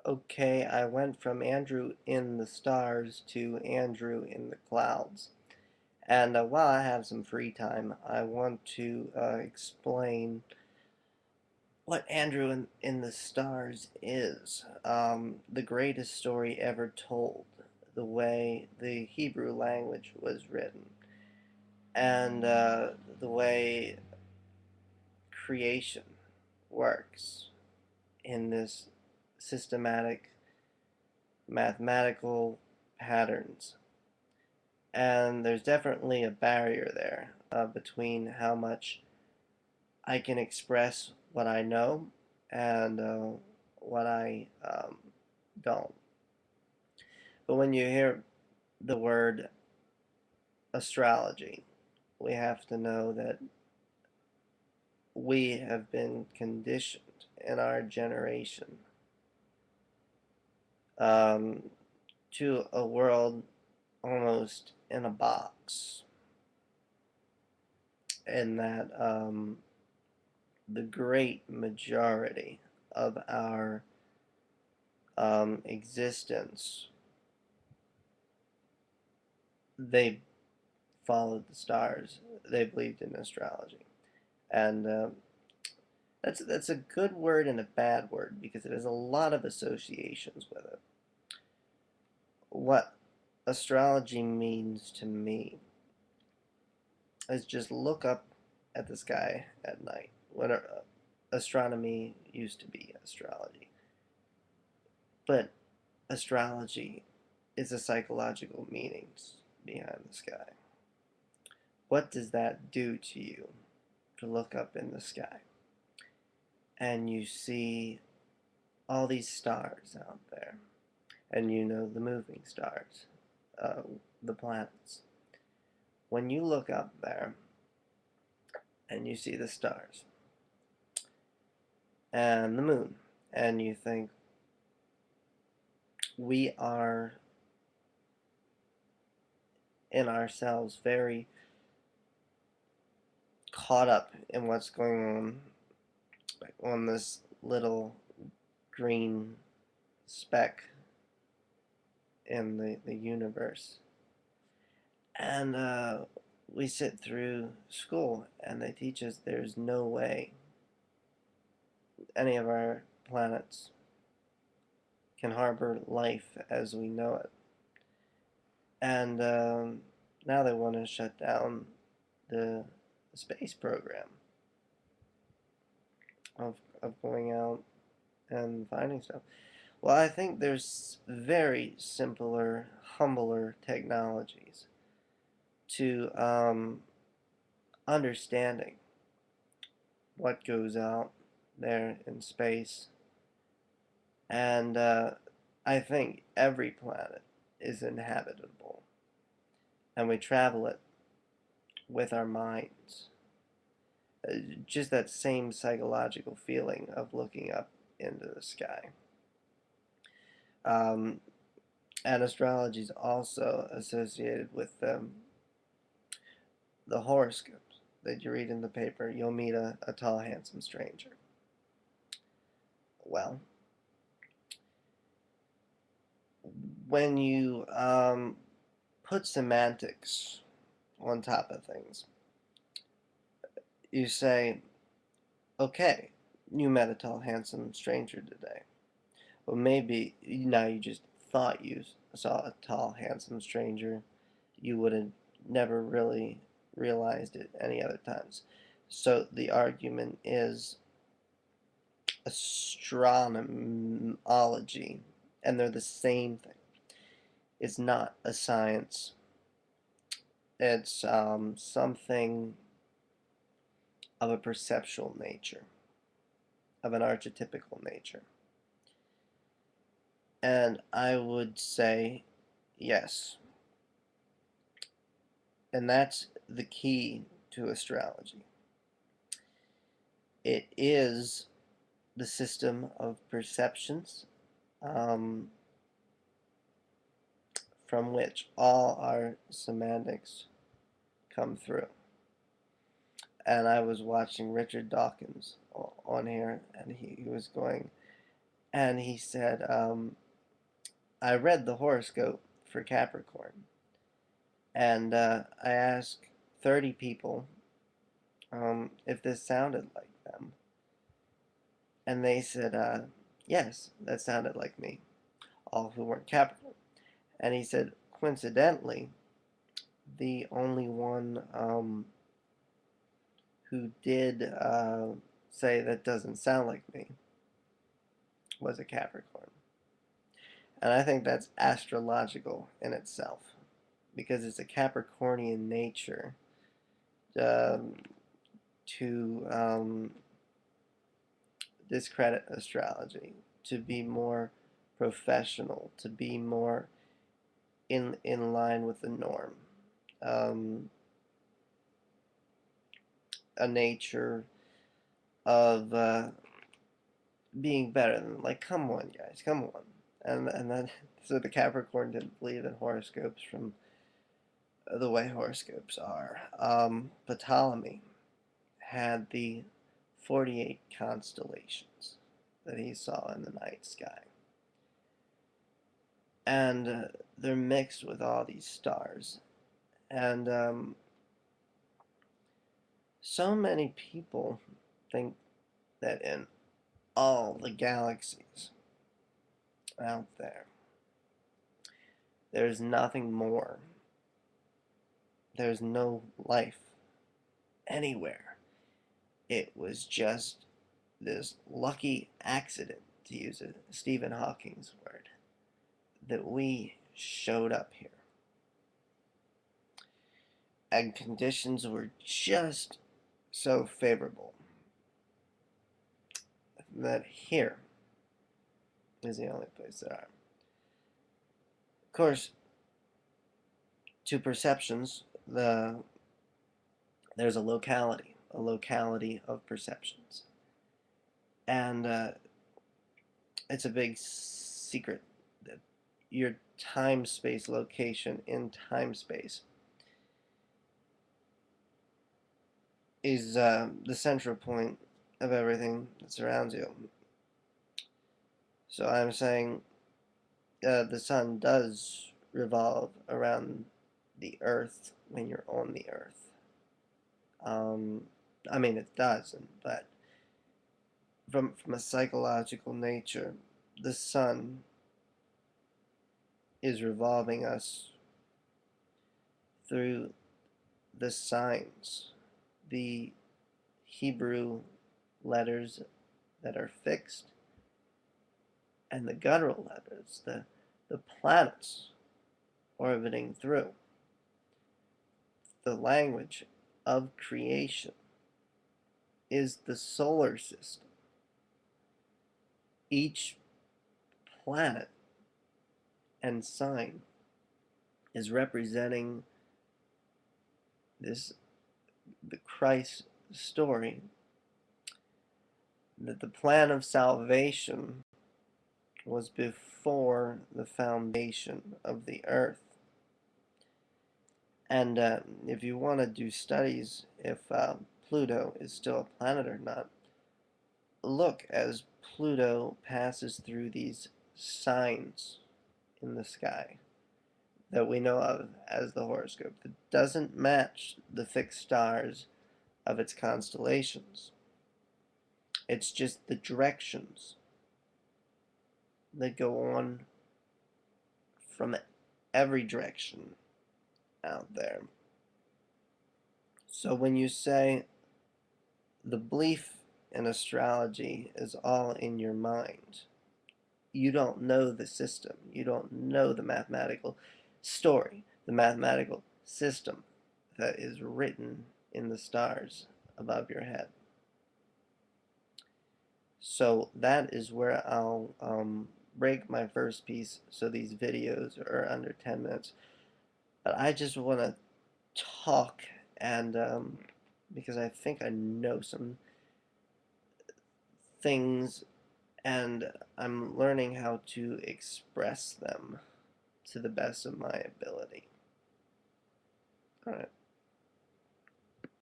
Okay, I went from Andrew in the stars to Andrew in the clouds. And while I have some free time, I want to explain what Andrew in the stars is. The greatest story ever told, the way the Hebrew language was written, and the way creation works in this systematic mathematical patterns. And there's definitely a barrier there between how much I can express what I know and what I don't. But when you hear the word astrology, we have to know that we have been conditioned in our generation um, to a world almost in a box, in that the great majority of our existence, they followed the stars. They believed in astrology, and that's a good word and a bad word because it has a lot of associations with it. What astrology means to me is just look up at the sky at night. What astronomy used to be astrology, but astrology is the psychological meanings behind the sky. What does that do to you to look up in the sky and you see all these stars out there, and you know the moving stars, uh, the planets? When you look up there and you see the stars and the moon, and you think, we are in ourselves very caught up in what's going on this little green speck in the universe. And we sit through school and they teach us there's no way any of our planets can harbor life as we know it. And now they want to shut down the space program of going out and finding stuff. Well, I think there's very simpler, humbler technologies to understanding what goes out there in space. And I think every planet is inhabitable, and we travel it with our minds. Just that same psychological feeling of looking up into the sky. Um, and astrology is also associated with the horoscopes that you read in the paper. You'll meet a tall, handsome stranger. Well, when you put semantics on top of things, you say, okay, you met a tall, handsome stranger today. Well, maybe now you just thought you saw a tall, handsome stranger. You would have never really realized it any other times. So the argument is astronomology, and they're the same thing. It's not a science. It's something of a perceptual nature, of an archetypical nature. And I would say yes. And that's the key to astrology. It is the system of perceptions um, from which all our semantics come through. And I was watching Richard Dawkins on here, and he was going And he said, I read the horoscope for Capricorn, and I asked 30 people if this sounded like them. And they said, yes, that sounded like me, all who weren't Capricorn. And he said, coincidentally, the only one who did say that doesn't sound like me was a Capricorn. And I think that's astrological in itself, because it's a Capricornian nature um, to discredit astrology, to be more professional, to be more in line with the norm. Um, a nature of being better than, like, come on guys, come on. And then so the Capricorn didn't believe in horoscopes from the way horoscopes are. Ptolemy had the 48 constellations that he saw in the night sky. And they're mixed with all these stars. And so many people think that in all the galaxies out there, there's nothing more. There's no life anywhere. It was just this lucky accident, to use a Stephen Hawking's word, that we showed up here. And conditions were just so favorable that here is the only place that are. Of course, to perceptions, there's a locality of perceptions. And it's a big secret that your time-space location in time-space is the central point of everything that surrounds you. So I'm saying the sun does revolve around the earth when you're on the earth. I mean, it doesn't, but from a psychological nature, the sun is revolving us through the signs, the Hebrew letters that are fixed, and the guttural letters, the planets orbiting through. The language of creation is the solar system. Each planet and sign is representing the Christ story, that the plan of salvation was before the foundation of the earth. And if you want to do studies if Pluto is still a planet or not, look as Pluto passes through these signs in the sky that we know of as the horoscope that doesn't match the fixed stars of its constellations. It's just the directions that go on from every direction out there. So when you say the belief in astrology is all in your mind, you don't know the system. You don't know the mathematical story, the mathematical system that is written in the stars above your head. So that is where I'll break my first piece, so these videos are under 10 minutes. But I just want to talk, and because I think I know some things, and I'm learning how to express them to the best of my ability. All right.